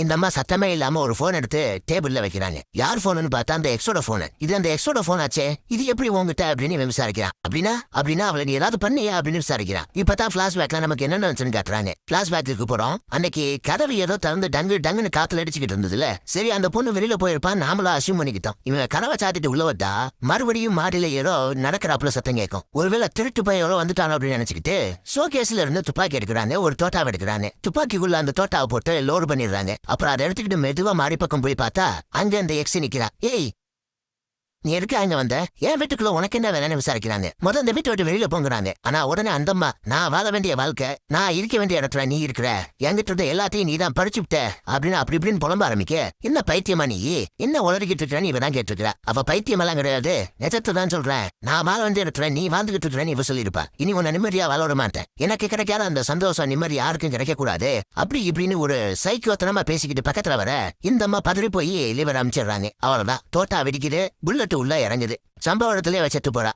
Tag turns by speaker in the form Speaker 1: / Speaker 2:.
Speaker 1: இந்த அம்மா சத்தமே இல்லாம ஒரு போன் எடுத்து டேபிள்ல வைக்கிறாங்க. யார் போன்னு பார்த்தா அந்த எக்ஸோட போன். இது அந்த எக்ஸோட போன் ஆச்சே, இது எப்படி உங்ககிட்ட அப்படின்னு இவன் விசாரிக்கிறான். அப்படின்னா அவளை நீ ஏதாவது பண்ணியா அப்படின்னு விசாரிக்கிறான். இப்பதான் பிளாஷ்பேக்ல நமக்கு என்ன நடந்துச்சுன்னு காட்டுறாங்க. பிளாஷ்பேக்கு போறோம். அன்னைக்கு கதவு ஏதோ திறந்து டங்குன்னு காத்துல அடிச்சுக்கிட்டு இருந்ததுல, சரி அந்த பொண்ணு வெளியில போயிருப்பான் நாமளும் அசியூம் பண்ணிக்கிட்டோம். இவங்க கதவை சாத்திட்டு உள்ள வந்தா மறுபடியும் மாடியில ஏதோ நடக்கிறாப்புல சத்தம் கேட்கும். ஒருவேளை திருட்டு பையன் வந்துட்டானோ அப்படின்னு நினைச்சுக்கிட்டு ஷோகேஸ்ல இருந்து துப்பாக்கி எடுக்கிறாங்க. ஒரு தோட்டாவை எடுக்கிறாங்க. துப்பாக்கிக்குள்ள அந்த தோட்டாவை போட்டு லோடு பண்ணிடுறாங்க. அப்புறம் அதை எடுத்துக்கிட்டு மெதுவா மாறி பக்கம் போய் பார்த்தா அங்க அந்த எக்ஸ் நிக்கிறா. ஏய், நீ எதுக்கு அங்க வந்த? என் வீட்டுக்குள்ள உனக்கு என்ன வேலைன்னு விசாரிக்கிறாங்க. முதல்ல இந்த வீட்டை விட்டு வெளியில போங்கிறாங்க. ஆனா உடனே அந்தம்மா, நான் வாழ வேண்டிய வாழ்க்கை, நான் இருக்க வேண்டிய இடத்துல நீ இருக்கிற, என்கிட்ட இருந்த எல்லாத்தையும் நீ தான் பறிச்சுட்ட அப்படின்னு அப்படி இப்படின்னு புலம்ப ஆரம்பிக்க. என்ன பைத்தியமா நீ? என்ன உளறிக்கிட்டு இருக்கிறன்னு இவதான் கேட்டுருக்கா. அவ பைத்தியம் எல்லாம் கிடையாது, நெஜத்தை தான் சொல்றேன். நான் வாழ வேண்டிய இடத்துல நீ வாழ்ந்துகிட்டு இருக்கிறேன்னு இவ சொல்லியிருப்பா. இனி உன்னை நிம்மதியா வாழ விட மாட்டேன். எனக்கு கிடைக்காத அந்த சந்தோஷம் நிம்மதி யாருக்கும் கிடைக்க கூடாது அப்படி இப்படின்னு ஒரு சைக்கோத்தனமா பேசிக்கிட்டு பக்கத்துல வர இந்த அம்மா பதறி போய் லிவர் அமைச்சிடுறாங்க. அவ்வளவுதான், தோட்டா வெடிக்குது. புல்லட் உள்ள இறங்குது. சம்பவ இடத்துல வச்சுட்டு போறா.